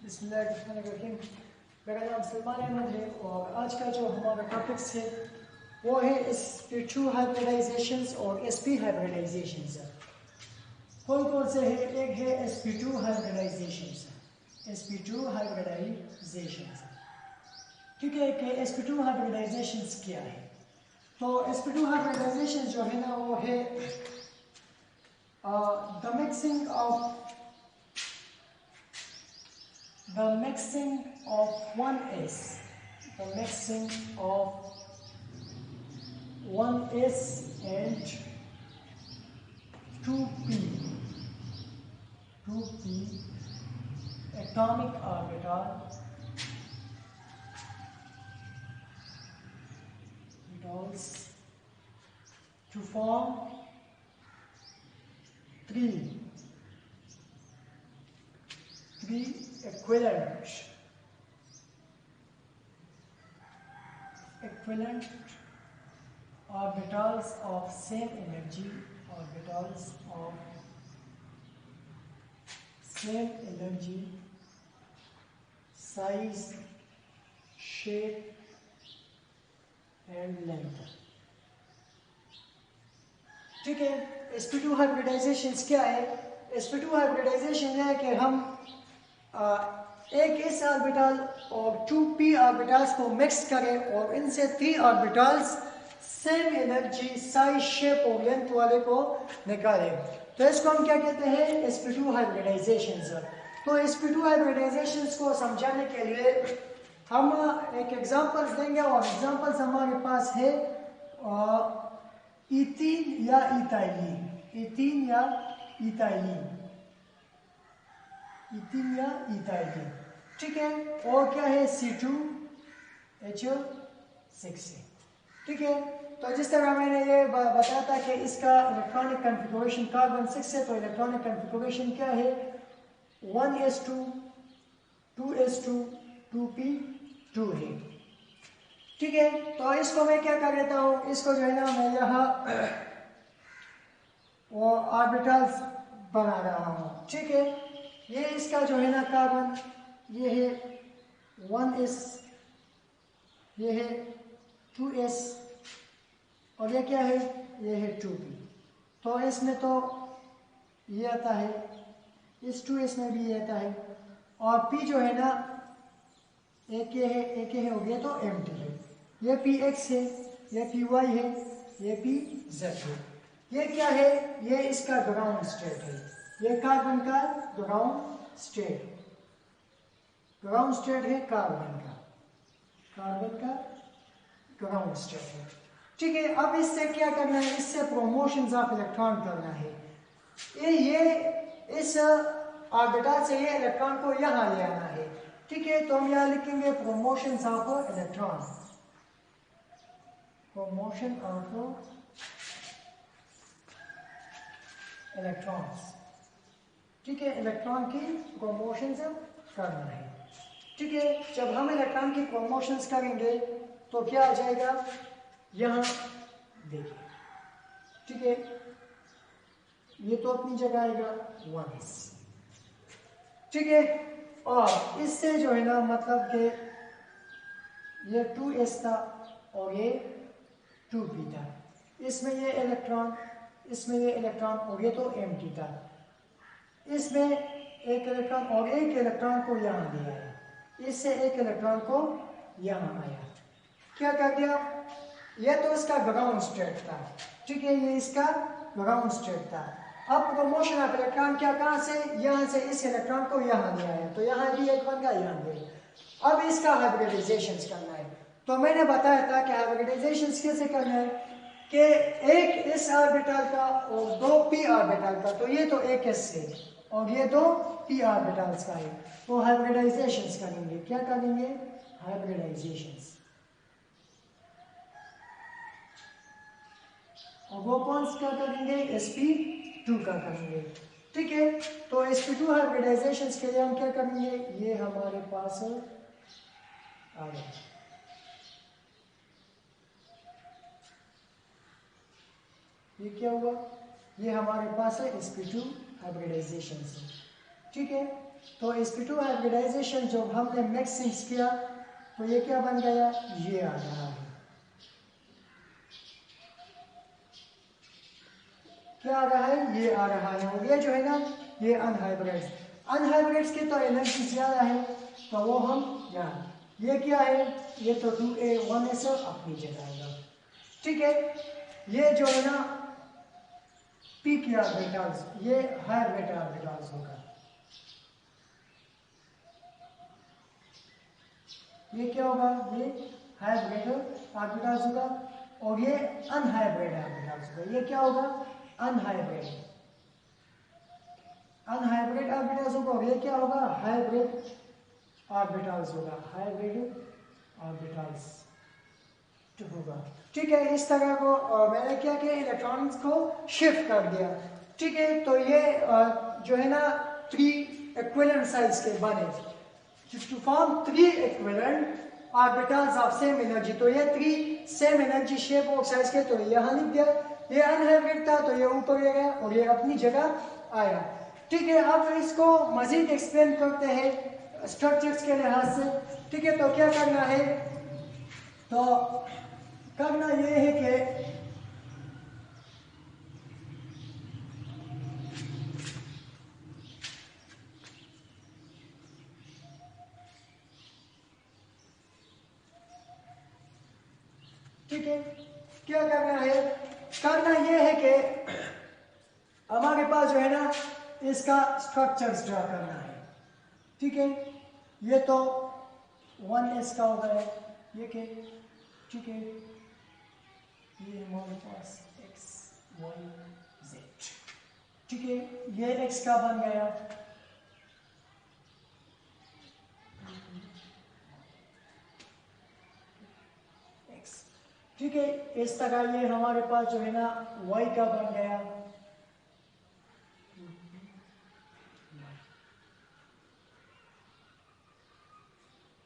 बिस्मिल्लाहिर्रहमानिर्रहीम। मेरा नाम सलमान अहमद है और आज का जो हमारा टॉपिक्स है वो है sp2 हाइब्रिडाइजेशंस और sp हाइब्रिडाइजेशंस। कौन कौन से है? एक है sp2 हाइब्रिडाइजेशंस, sp2 हाइब्रिडाइजेशंस। ठीक है कि sp2 हाइब्रिडाइजेशंस क्या है? तो sp2 हाइब्रिडाइजेशंस जो है ना वो है the mixing of the mixing of 1s, the mixing of 1s and 2p atomic orbitals to form three equivalent orbitals of same energy, size, shape and length। ठीक है, sp2 हाइब्रिडाइजेशंस क्या है? sp2 हाइब्रिडाइजेशन है कि हम एक s ऑर्बिटल और 2p orbitals को मिक्स करें और इनसे 3 orbitals same energy, size, shape और लेंथ वाले को निकालें। तो इसको हम क्या कहते हैं? sp2 हाइब्रिडाइजेशंस। तो sp2 हाइब्रिडाइजेशंस को समझाने के लिए हम एक एग्जांपल्स देंगे और एग्जांपल्स हमारे पास है इथीन या इथाइलीन। ठीक है, और क्या है? C2H6 है। ठीक है, तो जिस तरह मैंने ये बताया था कि इसका इलेक्ट्रॉनिक कॉन्फ़िगरेशन कार्बन 6 है, तो इलेक्ट्रॉनिक कॉन्फ़िगरेशन क्या है? 1s2 2s2 2p2 है। ठीक है, तो इसको मैं क्या कर देता हूँ, इसको जो है ना मैं यहाँ वो ऑर्बिटल्स बना रहा हूँ। ठीक है, ये इसका जो है ना कार्बन, ये है 1s, ये है 2s और ये क्या है? ये है 2p। तो इसमें तो ये आता है, इस 2s में भी ये आता है और p जो है ना एक ये है और ये तो एम्प्टी है। ये px है, ये py है, ये pz है। ये क्या है? ये इसका ग्राउंड स्टेट है। ये कार्बन का ग्राउंड स्टेट है कार्बन का ग्राउंड स्टेट है। ठीक है, अब इससे क्या करना है? इससे प्रोमोशंस ऑफ इलेक्ट्रॉन करना है। ये इस ऑर्बिटल से ये इलेक्ट्रॉन को यहाँ ले आना है। ठीक है, तो हम यहाँ लिखेंगे प्रोमोशंस ऑफ इलेक्ट्रॉन, इलेक्ट्रॉन्स। ठीक है, इलेक्ट्रॉन की प्रोमोशंस करना है। ठीक है, जब हम इलेक्ट्रॉन की प्रोमोशंस करेंगे तो क्या आ जाएगा? यहाँ देखिए। ठीक है, ये तो अपनी जगह आएगा 1s। ठीक है, और इससे जो है ना मतलब कि ये 2s था और ये 2p था। इसमें ये इलेक्ट्रॉन, इसमें ये इलेक्ट्रॉन और ये तो एम्प्टी था। इसमें एक इलेक्ट्रॉन और एक इलेक्ट्रॉन को यहाँ दिया है, इससे एक इलेक्ट्रॉन को यहाँ आया। क्या कर दिया? ये तो इसका ग्राउंड स्टेट था। ठीक है, ये इसका ग्राउंड स्टेट था। अब प्रोमोशन ऑफ इलेक्ट्रॉन क्या, कहाँ से? यहाँ से इस इलेक्ट्रॉन को यहाँ ले आया, तो यहाँ भी एक बन गया, यहाँ भी। अब इसका हाइब्रिडाइजेशन करना है। तो मैंने बताया था कि हाइब्रिडाइजेशन कैसे करना है कि एक इस ऑर्बिटल का और 2 p ऑर्बिटल का, तो ये तो एक s है और ये 2 p ऑर्बिटल्स का है। तो हाइब्रिडाइजेशंस करेंगे। क्या करेंगे? हाइब्रिडाइजेशंस। और वो कौन सा करेंगे? sp2 का करेंगे। ठीक है, तो sp2 हाइब्रिडाइजेशंस के लिए हम क्या करेंगे? ये हमारे पास आ गया। ये क्या हुआ? ये हमारे पास है sp2 हाइब्रिडाइजेशन से। ठीक है। तो sp2 हाइब्रिडाइजेशन जब हमने मिक्सिंग किया तो ये क्या बन गया, ये आ रहा है, क्या आ रहा है, ये आ रहा है। और ये जो है ना ये अनहाइब्रिड्स की तो एनर्जी ज्यादा है, तो वो हम यहाँ, ये क्या है, ये तो 2a 1s अपनी जगह आएगा, ठीक है। ये जो है ना p के ऑर्बिटल्स, ये हाइब्रिड ऑर्बिटल्स होगा, ये क्या होगा, ये हाइब्रिड ऑर्बिटल्स होगा, और ये अनहाइब्रिड ऑर्बिटल्स होगा, ये क्या होगा, अनहाइब्रिड ऑर्बिटल्स होगा, और ये क्या होगा, हाइब्रिड ऑर्बिटल्स होगा, हाइब्रिड ऑर्बिटल्स होगा, ठीक है। इस तरह को मैंने क्या किया, इलेक्ट्रॉन्स को शिफ्ट कर दिया, ठीक है। तो ये जो है ना 3 इक्विवेलेंट साइज के बने, to form 3 equivalent orbitals of same energy, तो ये 3 सेम एनर्जी शेप और साइज के, तो यहाँ लिख दिया, ये अनहाइब्रिड था तो ये ऊपर ले गया और ये अपनी जगह आया, ठीक है। अब इसको मजीद एक्सप्लेन करते हैं स्ट्रक्चर्स के लिहाज से, ठीक है। तो क्या करना है, तो करना ये है कि ठीक है, क्या करना है, करना ये है कि हमारे पास जो है ना इसका स्ट्रक्चर्स ड्रा करना है, ठीक है। ये तो 1s का हो गया, ये के, ठीक है, ये हमारे पास x y z, ठीक है। ये x का बन गया, x, ठीक है। इस तरह ये हमारे पास जो है ना y का बन गया,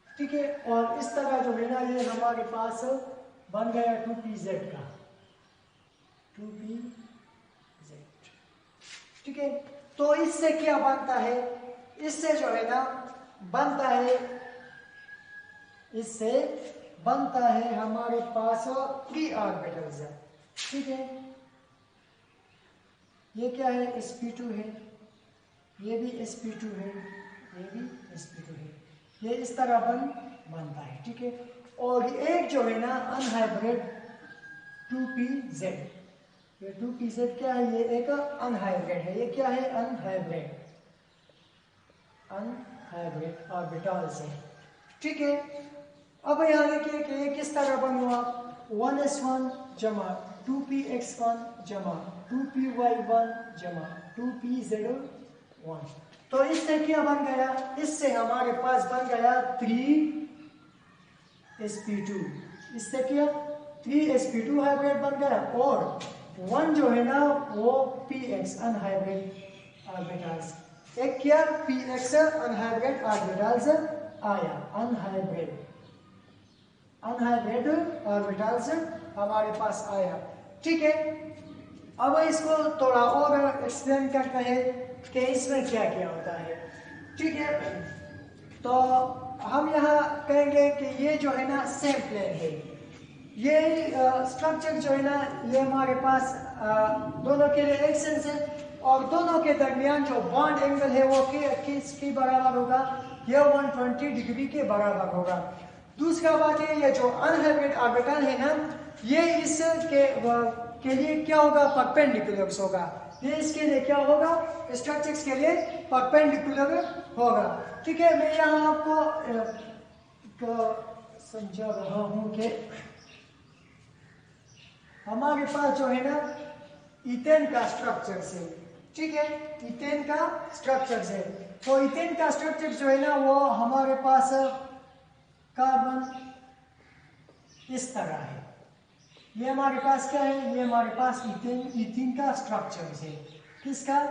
ठीक है। और इस तरह जो है ना ये हमारे पास बन गया 2pz का, 2pz, ठीक है। तो इससे क्या बनता है, इससे जो है ना बनता है, इससे बनता है हमारे पास 3 ऑर्बिटल्स है, ठीक है। ये क्या है, sp2 है, ये भी sp2 है, ये भी sp2 है, ये इस तरह बनता है, ठीक है। और एक जो है ना अनहाइब्रिड 2pz, ये 2pz क्या है, ये एक अनहाइब्रिड है, ये क्या है, अनहाइब्रिड ऑर्बिटल्स है, ठीक है। अब यहाँ देखिए कि ये किस तरह बना, 1s1 जमा 2px1 जमा 2py1 जमा 2pz1, तो इससे क्या बन गया, इससे हमारे पास बन गया 3sp2, इससे क्या 3sp2 हाइब्रिड बन गया, और 1 जो है ना वो px अनहाइब्रिड ऑर्बिटल्स, एक क्या px अनहाइब्रिड ऑर्बिटल्स आया, अनहाइब्रिड ऑर्बिटल्स हमारे पास आया, ठीक है। अब इसको थोड़ा और एक्सप्लेन करते हैं कि इसमें क्या क्या होता है, ठीक है। तो हम यहाँ कहेंगे कि ये जो है ना सेम प्लेन है, ये स्ट्रक्चर जो है ना ये हमारे पास दोनों के लिए एक सेंस है, और दोनों के दरमियान जो बॉन्ड एंगल है वो किसके बराबर होगा, ये 120 डिग्री के बराबर होगा। दूसरा बात है, ये जो अनहाइब्रिड ऑर्बिटल है ना ये इसके लिए क्या होगा, परपेंडिकुलर होगा, ये इसके लिए क्या होगा, स्ट्रक्चर्स के लिए परपेंडिकुलर होगा, ठीक है। मैं यहाँ आपको समझा रहा हूँ कि हमारे पास जो है ना इथेन का स्ट्रक्चर है, ठीक है, इथेन का स्ट्रक्चर है, तो इथेन का स्ट्रक्चर जो है ना वो हमारे पास कार्बन इस तरह है, ये हमारे पास क्या है, ये हमारे पास इथेन का स्ट्रक्चर है, किसका,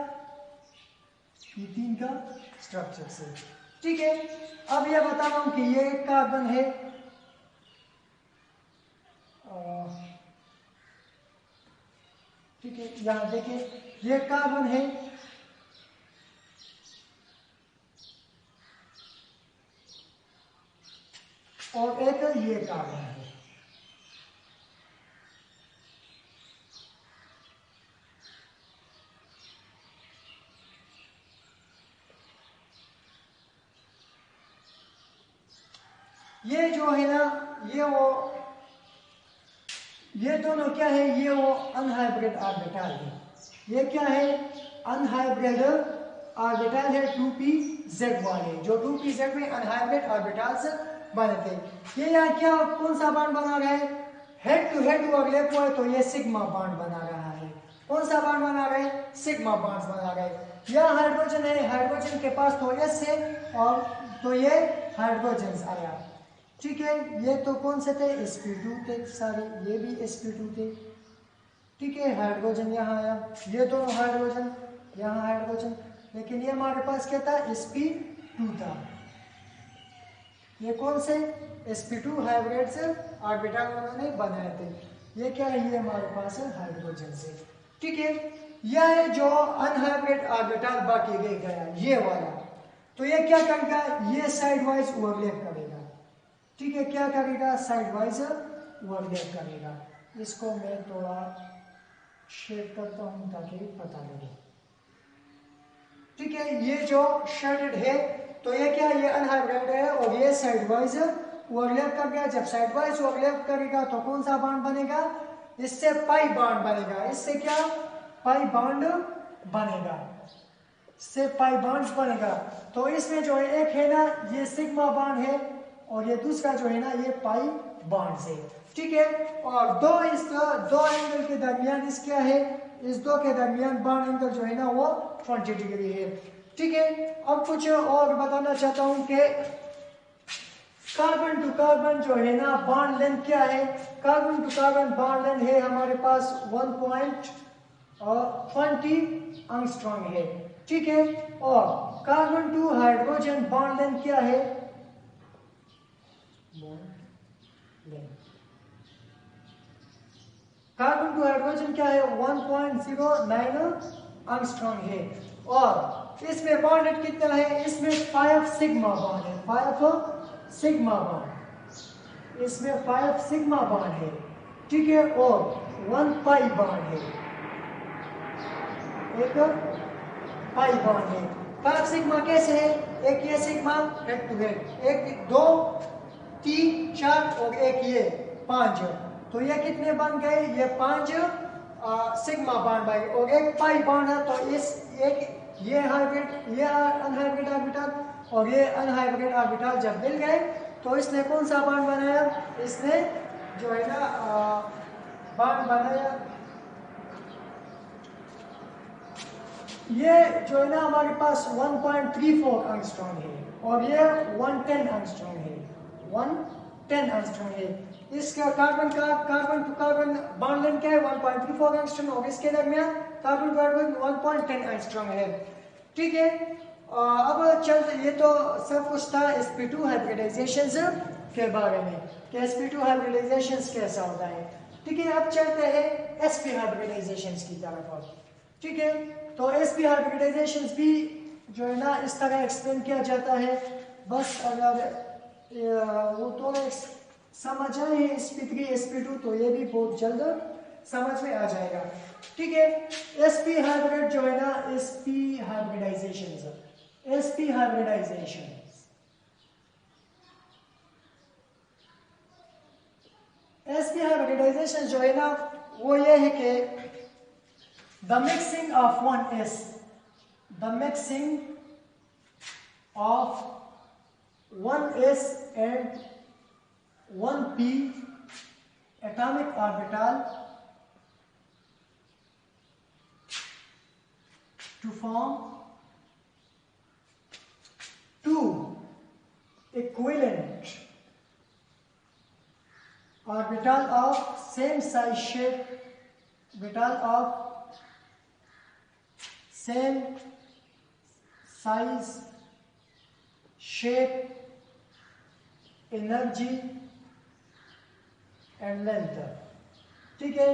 इथेन का स्ट्रक्चर है, ठीक है। अब ये बता रहा हूं कि ये कार्बन है, ठीक है, यहां देखिए ये कार्बन है, और एक ये कार्बन है। ये जो है ना, ये दोनों क्या है, ये वो अनहाइब्रिड ऑर्बिटल है। ये क्या है, अनहाइब्रिड ऑर्बिटल है 2pz वाले, जो 2pz में अनहाइब्रिड ऑर्बिटल्स बनते हैं। ये यहाँ क्या कौन सा बॉन्ड बना रहा है, हेड टू हेड ओवरलैप हुआ है तो ये सिग्मा बॉन्ड बना रहा है। कौन सा बॉन्ड बना रहा है, सिग्मा बॉन्ड बना रहा है। यह हाइड्रोजन है, हाइड्रोजन के पास तो s है और तो ये हाइड्रोजन आया। ठीक है, ये तो कौन से थे, sp2 थे सारे, ये भी sp2 थे। ठीक है, हाइड्रोजन यहाँ आया, ये दोनों हाइड्रोजन, यहाँ हाइड्रोजन, लेकिन ये हमारे पास क्या था, sp2 था। ये कौन से sp2 हाइब्रिड से ऑर्बिटल उन्होंने बनाए थे। ये क्या है, ये हमारे पास है हाइड्रोजन से। ठीक है, यह है जो अनहाइब्रिड ऑर्बिटल बाकी रह गया, ये वाला। तो ये क्या करेगा, ये साइड वाइज ओवरलैप करेगा। ठीक है, क्या करेगा, साइड वाइज ओवरलैप करेगा। इसको मैं थोड़ा शेड करता हूं ताकि पता लगे। ठीक है, ये जो शेडेड है तो ये क्या, ये अनहाइब्रिड है और ये साइड वाइज ओवरलैप कर गया। जब साइड वाइज ओवरलैप करेगा तो कौन सा बॉन्ड बनेगा, इससे पाई बॉन्ड बनेगा। इससे क्या, पाई बॉन्ड बनेगा, इससे पाई बॉन्ड बनेगा। तो इसमें जो है एक है ना ये सिग्मा बॉन्ड है और ये दूसरा जो है ना ये पाई बॉन्ड है। ठीक है, और दो एंगल के दरमियान इस क्या है, इस दो के दरमियान बॉन्ड एंगल जो है ना वो 20 डिग्री है। ठीक है, अब कुछ और बताना चाहता हूं कि कार्बन टू कार्बन जो है ना बॉन्ड लेंथ क्या है। Carbon to carbon bond length है हमारे पास 1.20 एंगस्ट्रॉम है। ठीक है, और carbon to hydrogen bond length क्या है, कार्बन टू हाइड्रोजन क्या है, 1.09 एंगस्ट्रॉम है। और इसमें बॉन्ड कितना है, इसमें 5 सिग्मा बॉन्ड है, 5 सिग्मा बॉन्ड, इसमें 5 सिग्मा बॉन्ड है। ठीक है, और 1 पाई बॉन्ड है, एक पाई बॉन्ड है। 5 सिग्मा कैसे है, एक ये सिग्मा हेड टू हेड, एक 2 3 4 और एक ये 5। तो ये कितने बन गए, ये 5 सिग्मा बॉन्ड बन गए और एक पाई बॉन्ड है। तो इस एक ये हाइब्रिड, ये अनहाइब्रिड ऑर्बिटल और ये अनहाइब्रिड ऑर्बिटल जब मिल गए तो इसने कौन सा बॉन्ड बनाया, इसने जो है ना बॉन्ड बनाया, ये जो है ना हमारे पास 1.34 एंगस्ट्रॉम है और ये 110 एंगस्ट्रॉम है, 110 एंगस्ट्रॉम है। इसका carbon to carbon bond length क्या है, 1.34 एंगस्ट्रॉम और इसके दरमियान कार्बन टू कार्बन 110 एंगस्ट्रॉम है। ठीक है, अब चलते, ये तो सब कुछ था sp2 हाइब्रिडाइजेशंस के बारे में कि sp2 हाइब्रिडाइजेशंस कैसा होता है। ठीक है, अब चलते हैं sp हाइब्रिडाइजेशंस की तरफ। ठीक है, तो sp हाइब्रिडाइजेशंस भी जो है ना इस तरह एक्सप्लेन किया जाता है। बस अगर वो थोड़ा समझ आए sp3 sp2 तो ये भी बहुत जल्द समझ में आ जाएगा। ठीक है, sp हाइब्रिड जो है ना, sp हाइब्रिडाइजेशंस जो है ना वो ये है कि the mixing of 1s and 1p atomic orbital to form 2 equivalent orbital of same size shape, orbital of same size, shape, energy and length। ठीक है,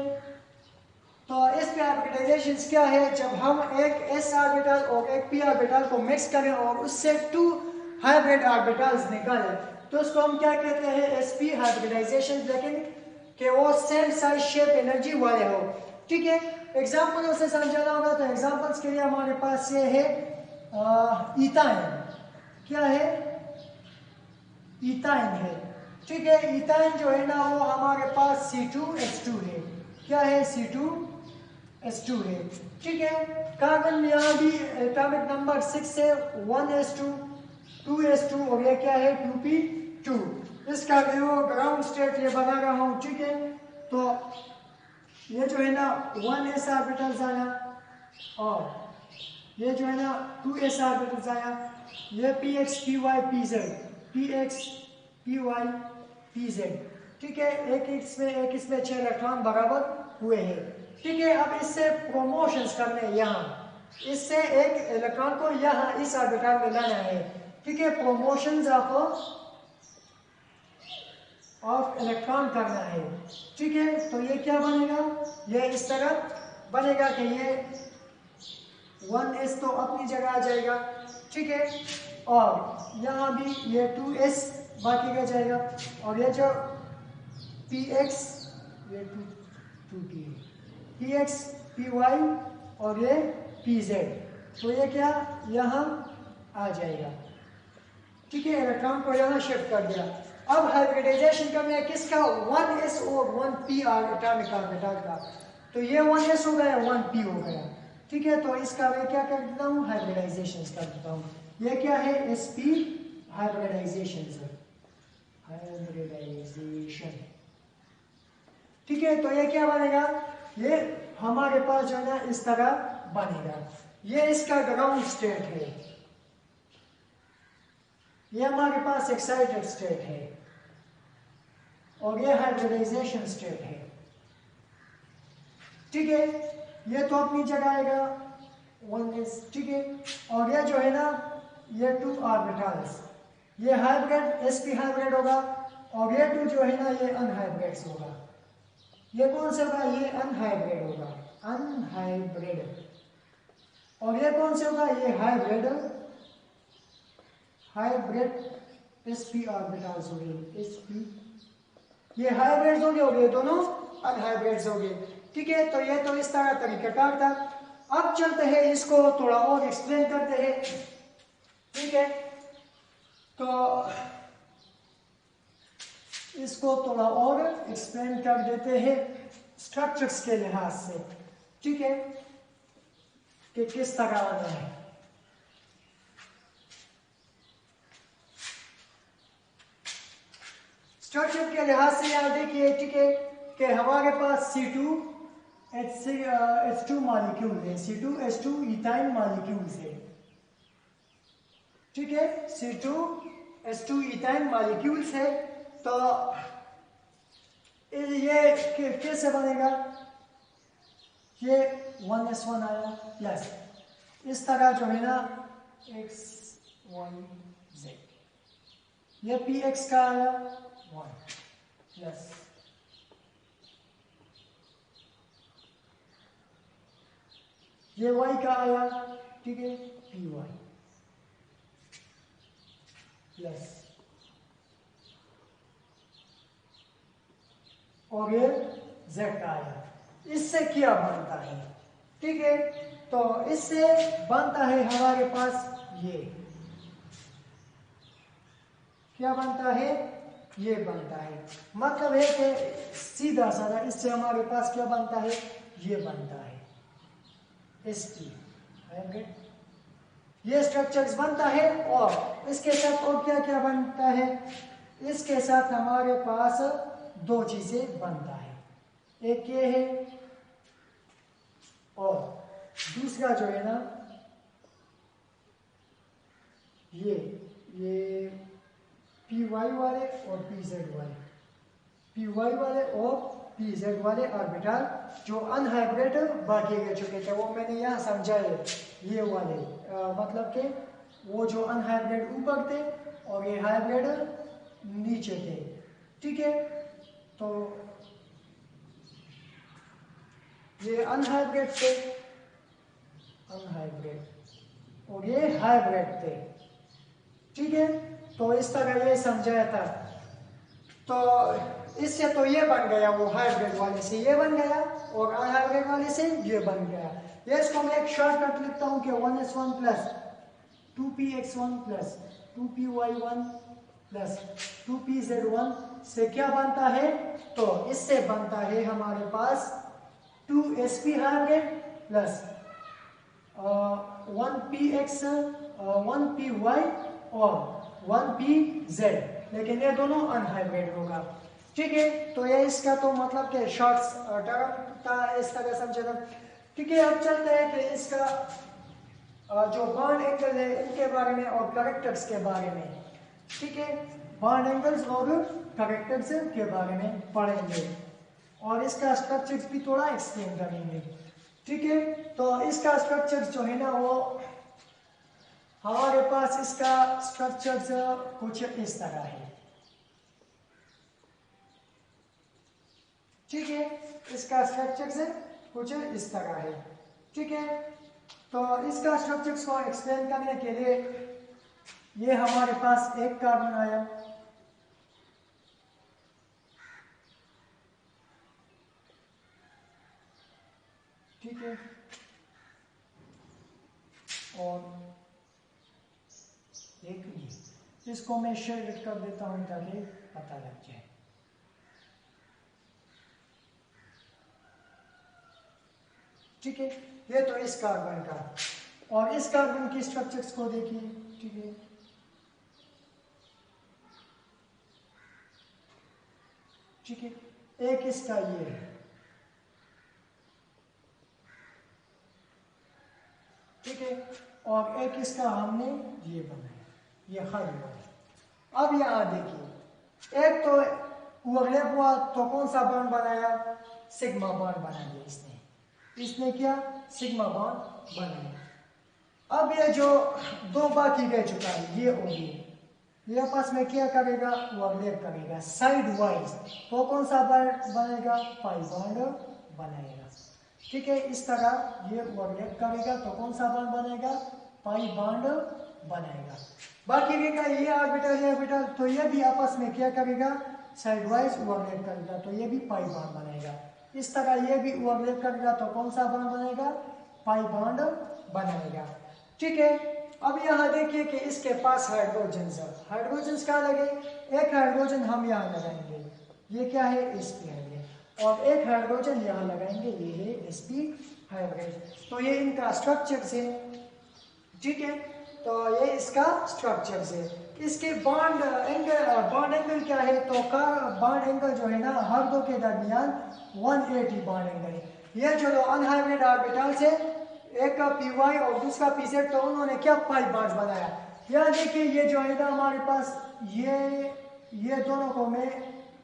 तो sp ऑर्बिटाइजेशंस क्या है, जब हम एक s ऑर्बिटल और एक p ऑर्बिटल को मिक्स करें और उससे 2 हाइब्रिड ऑर्बिटल्स निकालें तो उसको हम क्या कहते हैं, sp हाइब्रिडाइजेशन, लेकिन कि वो सेम साइज शेप एनर्जी वाले हो। ठीक है, एग्जाम्पल से समझाना होगा, तो एग्जाम्पल्स के लिए हमारे पास ये है इथाइन। क्या है, इथाइन है। ठीक है, इथाइन जो है ना वो हमारे पास C2H2 है। क्या है, C2H2 है। ठीक है, कार्बन में यहाँ भी एटॉमिक नंबर 6 है, 1s2, 2s2 और ये क्या है 2p2। इसका जो ग्राउंड स्टेट ये बना रहा हूँ। ठीक है, तो ये जो है ना 1s ऑर्बिटल्स आया और ये जो है ना 2s ऑर्बिटल्स आया, ये px py pz, px py pz। ठीक है, एक इसमें 6 इलेक्ट्रॉन बराबर हुए हैं। ठीक है, अब इससे प्रोमोशंस करने हैं यहाँ, इससे एक इलेक्ट्रॉन को यहाँ इस ऑर्बिटल में लाना है। ठीक है, प्रोमोशंस ऑफ इलेक्ट्रॉन करना है। ठीक है, तो ये क्या बनेगा, ये इस तरह बनेगा कि ये 1s तो अपनी जगह आ जाएगा। ठीक है, और यहाँ भी ये 2s बाकी रह जाएगा, और ये जो px ये 2p, px py और ये pz, तो ये क्या यहाँ आ जाएगा। ठीक है, इलेक्ट्रॉन को यहाँ शिफ्ट कर दिया। अब हाइब्रिडाइजेशन करना है किसका, 1s और 1p एटॉमिक ऑर्बिटल का। तो ये 1s हो गया, 1p हो गया। ठीक है, तो इसका मैं क्या कर देता हूँ, हाइब्रिडाइजेशन कर देता हूँ। ये क्या है, sp हाइब्रिडाइजेशन। ठीक है, तो ये क्या बनेगा, ये हमारे पास जो है ना इस तरह बनेगा। ये इसका ग्राउंड स्टेट है, ये हमारे पास एक्साइटेड स्टेट है, और ये हाइब्रिडाइजेशन स्टेट है। ठीक है, ये तो अपनी जगह आएगा 1s। ठीक है, और ये जो है ना ये 2 ऑर्बिटल्स, ये हाइब्रिड sp हाइब्रिड होगा, और ये 2 जो है ना ये अनहाइब्रिड होगा। ये कौन से होगा, ये अनहाइब्रिड होगा, अनहाइब्रिड। और ये कौन से होगा, ये हाइब्रिड, हाइब्रिड sp ऑर्बिटल्स हो गए, sp ये हाइब्रिड्स हो गए, और ये दोनों अनहाइब्रिड्स हो गए। ठीक है, तो ये तो इस तरह तरीकाकार था। अब चलते हैं इसको थोड़ा और एक्सप्लेन करते हैं। ठीक है, तो इसको थोड़ा और एक्सप्लेन कर देते हैं स्ट्रक्चर्स के लिहाज से। ठीक है, कि किस तरह आना है। स्ट्रक्चर के लिहाज से याद देखिए। ठीक है, कि हमारे पास C2H2 मॉलिक्यूल है, C2H2 इथाइन मॉलिक्यूल्स है। ठीक है, C2H2 इथाइन मॉलिक्यूल्स है। तो ये कैसे बनेगा, ये 1s1 आया प्लस इस तरह जो है ना x y z, ये px का आया 1 प्लस ये y का आया। ठीक है, py प्लस और ये z का आया। इससे क्या बनता है, ठीक है, तो इससे बनता है हमारे पास ये क्या बनता है, ये बनता है। मतलब है कि सीधा साधा इससे हमारे पास क्या बनता है, ये बनता है sp हाइब्रिड। ये स्ट्रक्चर्स बनता है, और इसके साथ और क्या क्या बनता है, इसके साथ हमारे पास दो चीजें बनता है। एक ये है और दूसरा जो है ना ये py वाले और pz वाले, py वाले और pz वाले ऑर्बिटल जो अनहाइब्रिड बाकी रह चुके थे, वो मैंने यहाँ समझाए। ये वाले मतलब कि वो जो अनहाइब्रिड ऊपर थे और ये हाइब्रिड नीचे थे। ठीक है, तो ये अनहाइब्रिड थे, अनहाइब्रिड, और ये हाइब्रिड थे। ठीक है, तो इस तरह ये समझाया था। तो इससे तो ये बन गया, वो हाइब्रिड वाले से ये बन गया और अनहाइब्रिड वाले से ये बन गया। ये इसको मैं एक शॉर्टकट लिखता हूँ कि 1s1 plus 2px1 plus 2py1 plus 2pz1 से क्या बनता है, तो इससे बनता है हमारे पास 2sp hybrid plus 1px 1py और 1pz, लेकिन ये दोनों अनहाइब्रिड होगा। ठीक है, तो ये इसका तो मतलब कि शॉर्ट्स टर्म था, इस तरह समझेगा। ठीक है, अब चलते हैं कि इसका जो बॉन्ड एंगल है इनके बारे में और कैरेक्टर्स के बारे में। ठीक है, बॉन्ड एंगल्स और कैरेक्टर्स के बारे में पढ़ेंगे और इसका स्ट्रक्चर्स भी थोड़ा एक्सप्लेन करेंगे। ठीक है, तो इसका स्ट्रक्चर्स जो है ना वो हमारे पास इसका स्ट्रक्चर्स कुछ इस तरह है। ठीक है, इसका स्ट्रक्चर्स कुछ इस तरह है। ठीक है, तो इसका स्ट्रक्चर्स को एक्सप्लेन करने के लिए ये हमारे पास एक कार्बन आया, ठीक है, और एक ये, इसको मैं शेड कर देता हूं ताकि पता लग जाए। ठीक है, ये तो इस कार्बन का, और इस कार्बन की स्ट्रक्चर्स को देखिए। ठीक है, ठीक है, एक इसका ये है, ठीक है, और एक इसका हमने ये बनाया, ये हर हुआ। अब यहां देखिए, एक तो ओवरलैप हुआ तो कौन सा बॉन्ड बनाया, सिग्मा बॉन्ड बना दिया इसने क्या, सिग्मा बॉन्ड बनाया। अब ये जो दो बाकी रह चुका है ये होगी, ये आपस में क्या करेगा, ओवरलैप करेगा साइड वाइज, तो कौन सा बॉन्ड बनेगा, पाई बॉन्ड बनाएगा। ठीक है, इस तरह ये ओवरलैप करेगा तो कौन सा बॉन्ड बनेगा, पाई बॉन्ड बनाएगा। बाकी रहेगा ये ऑर्बिटल, तो ये भी आपस में क्या करेगा, साइड वाइज ओवरलैप करेगा, तो ये भी पाई बॉन्ड बनेगा। इस तरह ये भी ओवरलैप करेगा तो कौन सा बॉन्ड बनेगा, पाई बॉन्ड बनाएगा। ठीक है, अब यहाँ देखिए कि इसके पास हाइड्रोजन क्या लगे, एक हाइड्रोजन हम यहाँ लगाएंगे, ये क्या है, sp हाइब्रिड, और एक हाइड्रोजन यहाँ लगाएंगे, ये है sp हाइब्रिड। तो ये इनका स्ट्रक्चर है। ठीक है, तो ये इसका स्ट्रक्चर है। इसके बॉन्ड एंगल क्या है, तो बॉन्ड एंगल जो है ना हर दो के दरमियान 180 बॉन्ड एंगल है। ये जो अनहाइब्रिड ऑर्बिटल्स है, एक का py और दूसरा pz, तो उन्होंने क्या पाई बॉन्ड्स बनाया। यहाँ देखिए ये जो है ना हमारे पास ये दोनों को मैं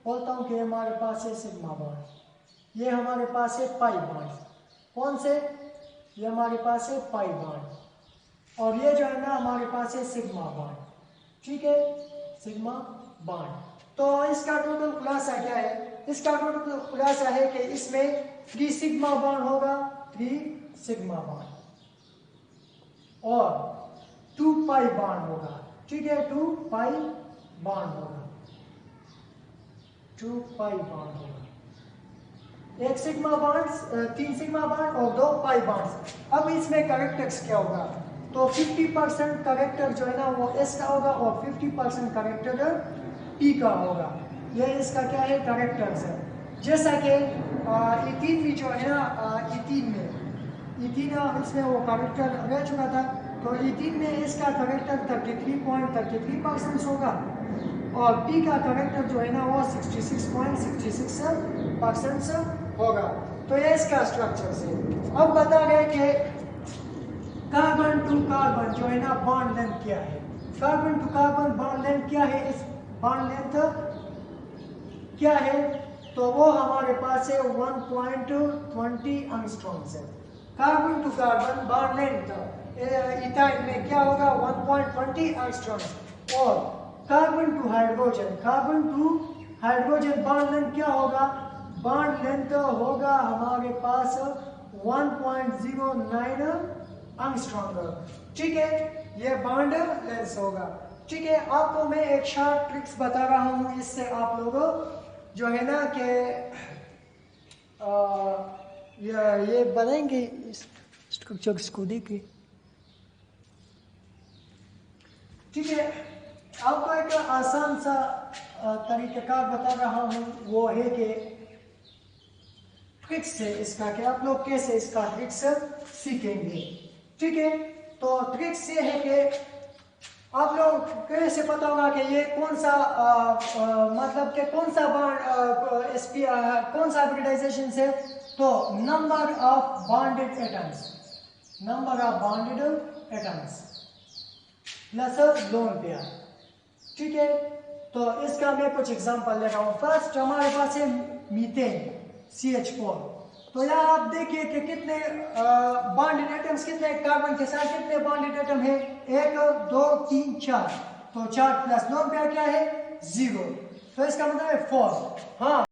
बोलता हूँ कि हमारे पास है सिग्मा बॉन्ड, ये हमारे पास है पाई बॉन्ड। कौन से, ये हमारे पास है पाई बॉन्ड, और ये जो है ना हमारे पास है सिग्मा बॉन्ड। ठीक है, सिग्मा बॉन्ड। तो इसका टोटल खुलासा क्या है, इसका टोटल खुलासा है कि इसमें 3 सिग्मा बॉन्ड होगा, 3 सिग्मा बॉन्ड, और 2 पाई बॉन्ड होगा। ठीक है, 2 पाई बॉन्ड होगा, 2 पाई बॉन्ड होगा, एक सिग्मा बॉन्ड, 3 सिग्मा बॉन्ड और 2 पाई बॉन्ड्स। अब इसमें कैरेक्टर्स क्या होगा, तो 50% कैरेक्टर जो है ना वो S का होगा और 50% कैरेक्टर P का होगा। ये इसका क्या है, कैरेक्टर्स है। जैसा कि इथीन भी जो है ना, इथीन इसमें वो कैरेक्टर रह चुका था, तो इथीन में इसका कैरेक्टर 33.33% होगा, और P का कैरेक्टर जो है ना वो 66.66% होगा। तो ये इसका स्ट्रक्चर है। अब बता गए कि कार्बन टू कार्बन जो है ना बॉन्ड लेंथ क्या है, carbon to carbon bond length क्या है, इस बॉन्ड लेंथ क्या है, तो वो हमारे पास है 1.20 एंगस्ट्रॉम्स है। Carbon to carbon bond length ethyne में क्या होगा, 1.20 एंगस्ट्रॉम्स, और carbon to hydrogen bond length क्या होगा, बॉन्ड लेंथ होगा हमारे पास 1.09 एंगस्ट्रॉम। ठीक है, ये बॉन्ड लेंथ होगा। ठीक है, आपको मैं एक शॉर्ट ट्रिक्स बता रहा हूँ, इससे आप लोग जो है ना कि ये बनाएंगे स्ट्रक्चर इसको देखिए। ठीक है, आपको एक आसान सा तरीकाकार बता रहा हूँ, वो है कि ट्रिक्स से इसका कि आप लोग कैसे इसका ट्रिक्स सीखेंगे। ठीक है, तो ट्रिक्स ये है कि आप लोग कैसे पता होगा कि ये कौन सा मतलब कि कौन सा कौन सा हाइब्रिडाइजेशन से, तो number of bonded atoms, number of bonded atoms plus lone pair. ठीक है, तो इसका मैं कुछ एग्जांपल ले रहा हूँ। फर्स्ट हमारे पास है मीथेन CH4। तो यहाँ आप देखिए कि कितने बॉन्डेड एटम्स, कितने कार्बन के साथ कितने बॉन्डेड एटम है, 1 2 3 4। तो 4 प्लस लोन पेयर क्या है 0, तो इसका मतलब है 4। हाँ।